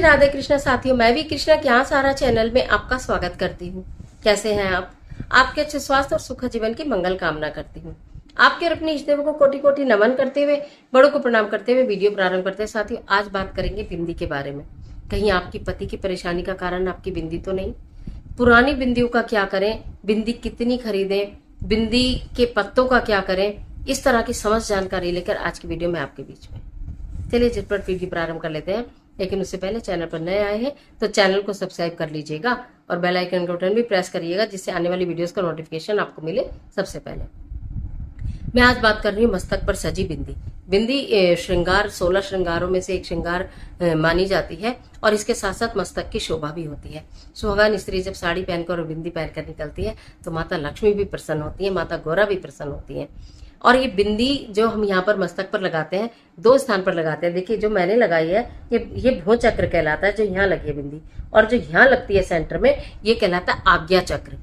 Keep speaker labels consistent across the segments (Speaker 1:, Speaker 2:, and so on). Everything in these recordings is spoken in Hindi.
Speaker 1: राधे कृष्णा साथियों, मैं भी कृष्णा के यहाँ सारा चैनल में आपका स्वागत करती हूँ। कैसे हैं आप? आपके अच्छे स्वास्थ्य और सुखद जीवन की मंगल कामना करती हूँ। आपके और अपने इष्ट देवों को कोटि कोटि नमन करते हुए, बड़ों को प्रणाम करते हुए वीडियो प्रारंभ करते हैं। साथियों, आज बात करेंगे बिंदी के बारे में। कहीं आपकी पति की परेशानी का कारण आपकी बिंदी तो नहीं? पुरानी बिंदियों का क्या करें, बिंदी कितनी खरीदें, बिंदी के पत्तों का क्या करें, इस तरह की समस्त जानकारी लेकर आज की वीडियो में आपके बीच में। चलिए झटपट वीडियो प्रारंभ कर लेते हैं। लेकिन उससे पहले चैनल पर नए आए हैं तो चैनल को सब्सक्राइब कर लीजिएगा और बेल आइकन का बटन भी प्रेस करिएगा, जिससे आने वाली वीडियोस का नोटिफिकेशन आपको मिले सबसे पहले। मैं आज बात कर रही हूँ मस्तक पर सजी बिंदी। बिंदी श्रृंगार 16 श्रृंगारों में से एक श्रृंगार मानी जाती है और इसके साथ साथ मस्तक की शोभा भी होती है। सुहागन स्त्री जब साड़ी पहनकर और बिंदी पहनकर निकलती है तो माता लक्ष्मी भी प्रसन्न होती है, माता गौरा भी प्रसन्न होती है। और ये बिंदी जो हम यहाँ पर मस्तक पर लगाते हैं, 2 स्थान पर लगाते हैं। देखिए, जो मैंने लगाई है ये भ्रूण चक्र कहलाता है, जो यहाँ लगी है बिंदी, और जो यहाँ लगती है सेंटर में, ये कहलाता है आज्ञा चक्र।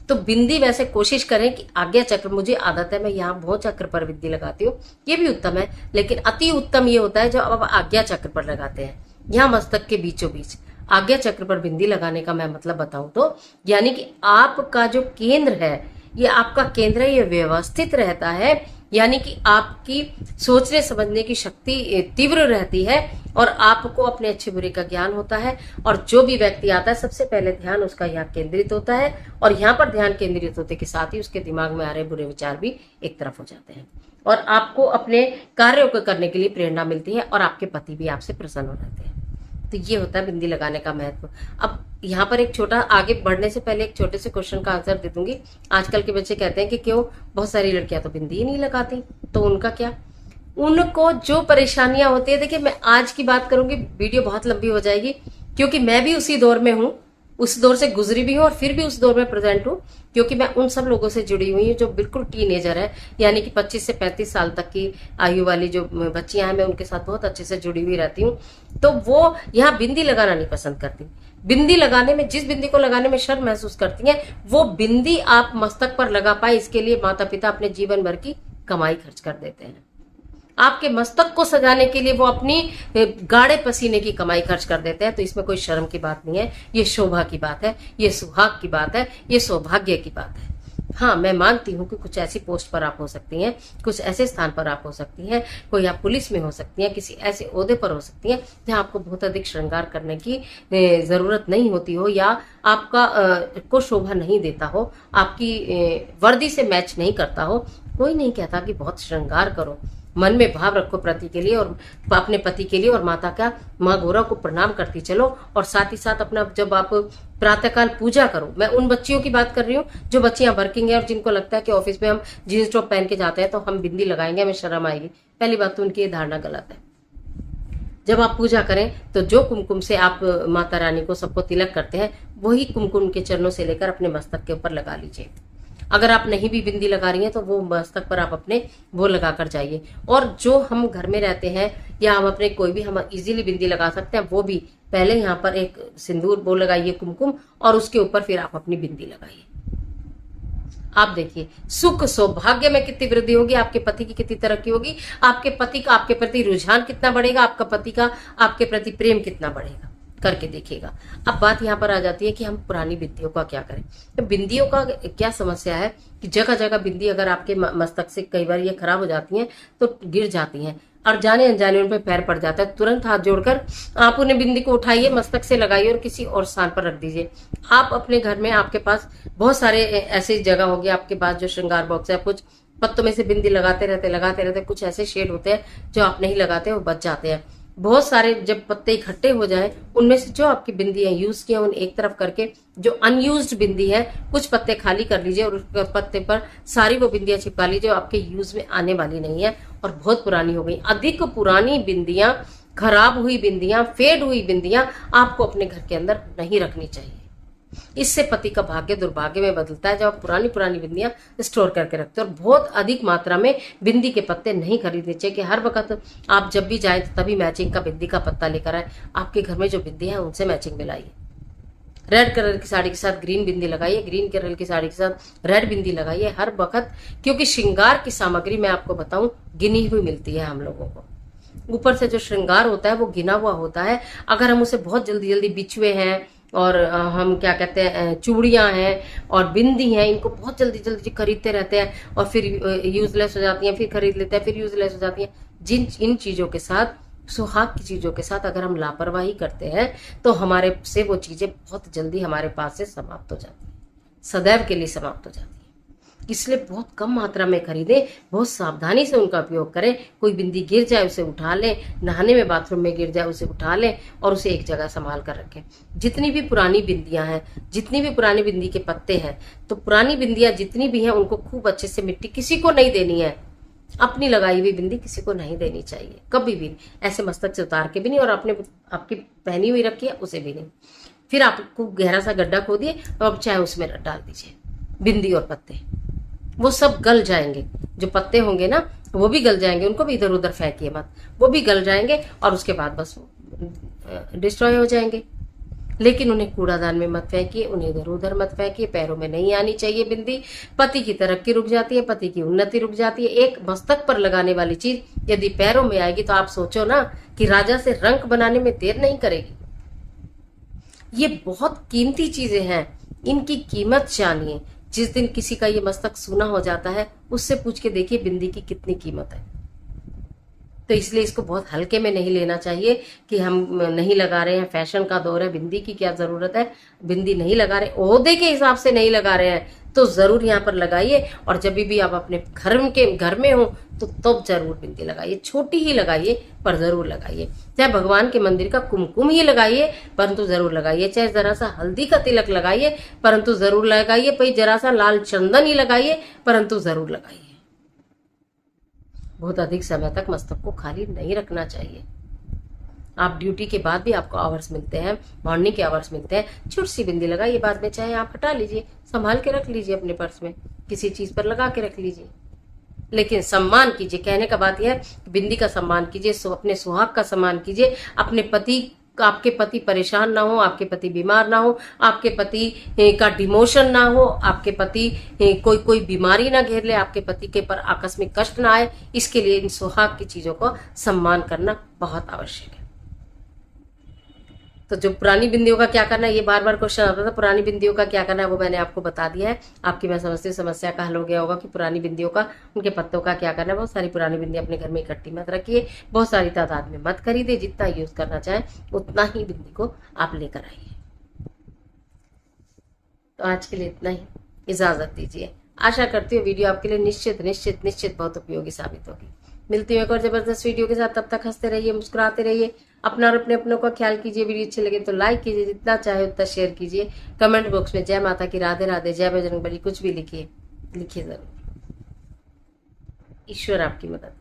Speaker 1: तो बिंदी वैसे कोशिश करें कि आज्ञा चक्र, मुझे आदत है मैं यहाँ भ्रूण चक्र पर बिंदी लगाती हूँ, ये भी उत्तम है, लेकिन अति उत्तम ये होता है जो अब आज्ञा चक्र पर लगाते हैं, यहाँ मस्तक के बीचों बीच। आज्ञा चक्र पर बिंदी लगाने का मैं मतलब बताऊं तो, यानी कि आपका जो केंद्र है, ये आपका केंद्र है, ये व्यवस्थित रहता है, यानी कि आपकी सोचने समझने की शक्ति तीव्र रहती है और आपको अपने अच्छे बुरे का ज्ञान होता है। और जो भी व्यक्ति आता है सबसे पहले ध्यान उसका यहाँ केंद्रित होता है, और यहाँ पर ध्यान केंद्रित होते के साथ ही उसके दिमाग में आ रहे बुरे विचार भी एक तरफ हो जाते हैं और आपको अपने कार्यों को करने के लिए प्रेरणा मिलती है और आपके पति भी आपसे प्रसन्न हो जाते हैं। तो ये होता है बिंदी लगाने का महत्व। अब यहाँ पर एक छोटा, आगे बढ़ने से पहले एक छोटे से क्वेश्चन का आंसर दे दूंगी। आजकल के बच्चे कहते हैं कि क्यों बहुत सारी लड़कियां तो बिंदी ही नहीं लगाती, तो उनका क्या? उनको जो परेशानियां होती है, देखिए मैं आज की बात करूंगी, वीडियो बहुत लंबी हो जाएगी, क्योंकि मैं भी उसी दौर में हूँ, उस दौर से गुजरी भी हूँ और फिर भी उस दौर में प्रेजेंट हूँ, क्योंकि मैं उन सब लोगों से जुड़ी हुई हूँ जो बिल्कुल टीनेजर है, यानी कि 25 से 35 साल तक की आयु वाली जो बच्चियां हैं, मैं उनके साथ बहुत अच्छे से जुड़ी हुई रहती हूँ। तो वो यहाँ बिंदी लगाना नहीं पसंद करती। बिंदी लगाने में, जिस बिंदी को लगाने में शर्म महसूस करती हैं, वो बिंदी आप मस्तक पर लगा पाए, इसके लिए माता पिता अपने जीवन भर की कमाई खर्च कर देते हैं। आपके मस्तक को सजाने के लिए वो अपनी गाढ़े पसीने की कमाई खर्च कर देते हैं। तो इसमें कोई शर्म की बात नहीं है, ये शोभा की बात है, ये सुहाग की बात है, ये सौभाग्य की बात है। हाँ, मैं मानती हूँ कि कुछ ऐसी पोस्ट पर आप हो सकती हैं, कुछ ऐसे स्थान पर आप हो सकती हैं, कोई आप पुलिस में हो सकती हैं, किसी ऐसे ओहदे पर हो सकती हैं जहाँ आपको बहुत अधिक श्रृंगार करने की जरूरत नहीं होती हो, या आपका को शोभा नहीं देता हो, आपकी वर्दी से मैच नहीं करता हो। कोई नहीं कहता कि बहुत श्रृंगार करो, मन में भाव रखो प्रति के लिए और अपने पति के लिए, और माता का, माँ गौरा को प्रणाम करती चलो। और साथ ही साथ अपना, जब आप प्रातःकाल पूजा करो, मैं उन बच्चियों की बात कर रही हूँ जो बच्चियां वर्किंग है और जिनको लगता है कि ऑफिस में हम जीन्स टॉप पहन के जाते हैं तो हम बिंदी लगाएंगे, हमें शर्म आएगी। पहली बात तो उनकी ये धारणा गलत है। जब आप पूजा करें तो जो कुमकुम से आप माता रानी को सबको तिलक करते हैं, वही कुमकुम के चरणों से लेकर अपने मस्तक के ऊपर लगा लीजिए। अगर आप नहीं भी बिंदी लगा रही हैं तो वो मस्तक पर आप अपने वो लगा कर जाइए। और जो हम घर में रहते हैं या हम अपने कोई भी, हम इजीली बिंदी लगा सकते हैं, वो भी पहले यहाँ पर एक सिंदूर वो लगाइए, कुमकुम, और उसके ऊपर फिर आप अपनी बिंदी लगाइए। आप देखिए सुख सौभाग्य में कितनी वृद्धि होगी, आपके पति की कितनी तरक्की होगी, आपके पति का आपके प्रति रुझान कितना बढ़ेगा, आपका पति का आपके प्रति प्रेम कितना बढ़ेगा, करके देखिएगा। अब बात यहाँ पर आ जाती है कि हम पुरानी बिंदियों का क्या करें। तो बिंदियों का क्या समस्या है कि जगह जगह बिंदी अगर आपके मस्तक से कई बार ये खराब हो जाती हैं तो गिर जाती हैं और जाने अनजाने उन पे पैर पड़ जाता है। तुरंत हाथ जोड़कर आप उन्हें बिंदी को उठाइए, मस्तक से लगाइए और किसी और स्थान पर रख दीजिए। आप अपने घर में, आपके पास बहुत सारे ऐसी जगह होगी आपके पास जो श्रृंगार बॉक्स है, कुछ पत्तों में से बिंदी लगाते रहते, कुछ ऐसे शेड होते हैं जो आप नहीं लगाते, वो बच जाते हैं। बहुत सारे जब पत्ते इकट्ठे हो जाएं, उनमें से जो आपकी बिंदी है यूज किया, उन एक तरफ करके जो अनयूज्ड बिंदी है, कुछ पत्ते खाली कर लीजिए और उस पत्ते पर सारी वो बिंदियां चिपका लीजिए जो आपके यूज में आने वाली नहीं है और बहुत पुरानी हो गई। अधिक पुरानी बिंदियां, खराब हुई बिंदियां, फेड हुई बिंदियां आपको अपने घर के अंदर नहीं रखनी चाहिए। इससे पति का भाग्य दुर्भाग्य में बदलता है जब आप पुरानी पुरानी बिंदियां स्टोर करके रखते हो। और बहुत अधिक मात्रा में बिंदी के पत्ते नहीं खरीदने चाहिए कि हर वक्त आप जब भी जाए तो तभी मैचिंग का बिंदी का पत्ता लेकर आए। आपके घर में जो बिंदी है उनसे मैचिंग मिलाइए। रेड कलर की साड़ी के साथ ग्रीन बिंदी लगाइए, ग्रीन कलर की साड़ी के साथ रेड बिंदी लगाइए हर वक्त, क्योंकि श्रृंगार की सामग्री मैं आपको बताऊं गिनी हुई मिलती है हम लोगों को। ऊपर से जो श्रृंगार होता है वो गिना हुआ होता है। अगर हम उसे बहुत जल्दी जल्दी बिछुए हैं और हम क्या कहते हैं चूड़ियां हैं और बिंदी हैं, इनको बहुत जल्दी जल्दी खरीदते रहते हैं और फिर यूजलेस हो जाती हैं, फिर खरीद लेते हैं, फिर यूजलेस हो जाती हैं। इन चीजों के साथ, सुहाग की चीजों के साथ अगर हम लापरवाही करते हैं तो हमारे से वो चीजें बहुत जल्दी हमारे पास से समाप्त हो जाती है, सदैव के लिए समाप्त हो जाती है। इसलिए बहुत कम मात्रा में खरीदें, बहुत सावधानी से उनका उपयोग करें। कोई बिंदी गिर जाए उसे उठा लें, नहाने में बाथरूम में गिर जाए उसे उठा लें और उसे एक जगह संभाल कर रखें। जितनी भी पुरानी बिंदियां हैं, जितनी भी पुरानी बिंदी के पत्ते हैं, तो पुरानी बिंदियां जितनी भी हैं उनको खूब अच्छे से मिट्टी, किसी को नहीं देनी है, अपनी लगाई हुई बिंदी किसी को नहीं देनी चाहिए कभी भी, ऐसे मस्तक से उतार के भी नहीं, और अपने आपकी पहनी हुई रखी है उसे भी नहीं। फिर आपको गहरा सा गड्ढा खोदिए और अब चाहे उसमें डाल दीजिए बिंदी और पत्ते, वो सब गल जाएंगे। जो पत्ते होंगे ना वो भी गल जाएंगे, उनको भी इधर उधर फेंकिए मत, वो भी गल जाएंगे और उसके बाद बस डिस्ट्रॉय हो जाएंगे। लेकिन उन्हें कूड़ादान में मत फेंकिए, उन्हें इधर उधर मत फेंकिए। पैरों में नहीं आनी चाहिए बिंदी। पति की तरक्की रुक जाती है, पति की उन्नति रुक जाती है। एक मस्तक पर लगाने वाली चीज यदि पैरों में आएगी तो आप सोचो ना कि राजा से रंक बनाने में देर नहीं करेगी। ये बहुत कीमती चीजें हैं, इनकी कीमत जानिए। जिस दिन किसी का ये मस्तक सूना हो जाता है उससे पूछ के देखिए बिंदी की कितनी कीमत है। तो इसलिए इसको बहुत हल्के में नहीं लेना चाहिए कि हम नहीं लगा रहे हैं, फैशन का दौर है, बिंदी की क्या जरूरत है, बिंदी नहीं लगा रहे, ओहदे के हिसाब से नहीं लगा रहे हैं तो जरूर यहाँ पर लगाइए। और जब भी आप अपने घर में हो तो तब जरूर बिंदी लगाइए, छोटी ही लगाइए पर जरूर लगाइए। चाहे भगवान के मंदिर का कुमकुम ही लगाइए परंतु जरूर लगाइए, चाहे जरा सा हल्दी का तिलक लगाइए परंतु जरूर लगाइए, भाई जरा सा लाल चंदन ही लगाइए परंतु जरूर लगाइए। बहुत अधिक समय तक मस्तक को खाली नहीं रखना चाहिए। आप ड्यूटी के बाद भी आपको आवर्स मिलते हैं, मॉर्निंग के आवर्स मिलते हैं, छोटी सी बिंदी लगाइए, बाद में चाहे आप हटा लीजिए, संभाल के रख लीजिए अपने पर्स में, किसी चीज पर लगा के रख लीजिए। लेकिन सम्मान कीजिए। कहने का बात यह है बिंदी का सम्मान कीजिए, अपने सुहाग का सम्मान कीजिए। अपने पति, आपके पति परेशान ना हो, आपके पति बीमार ना हो, आपके पति का डिमोशन ना हो, आपके पति कोई बीमारी ना घेर ले, आपके पति के पर आकस्मिक कष्ट ना आए, इसके लिए इन सुहाग की चीजों को सम्मान करना बहुत आवश्यक है। तो जो पुरानी बिंदियों का क्या करना है, ये बार बार क्वेश्चन आता था, पुरानी बिंदियों का क्या करना है वो मैंने आपको बता दिया है। आपकी मैं समझती हूँ समस्या का हल हो गया होगा कि पुरानी बिंदियों का, उनके पत्तों का क्या करना है। बहुत सारी पुरानी बिंदी अपने घर में इकट्ठी मत रखिए, बहुत सारी तादाद में मत खरीदिए, जितना यूज करना चाहे उतना ही बिंदी को आप लेकर आइए। तो आज के लिए इतना ही, इजाजत दीजिए। आशा करती हूँ वीडियो आपके लिए निश्चित निश्चित निश्चित बहुत उपयोगी साबित होगी। मिलती हूँ एक और जबरदस्त वीडियो के साथ, तब तक हंसते रहिए, मुस्कुराते रहिए, अपना और अपने अपनों का ख्याल कीजिए। वीडियो अच्छी लगे तो लाइक कीजिए, जितना चाहे उतना शेयर कीजिए। कमेंट बॉक्स में जय माता की, राधे राधे, जय बजरंगबली कुछ भी लिखिए जरूर। ईश्वर आपकी मदद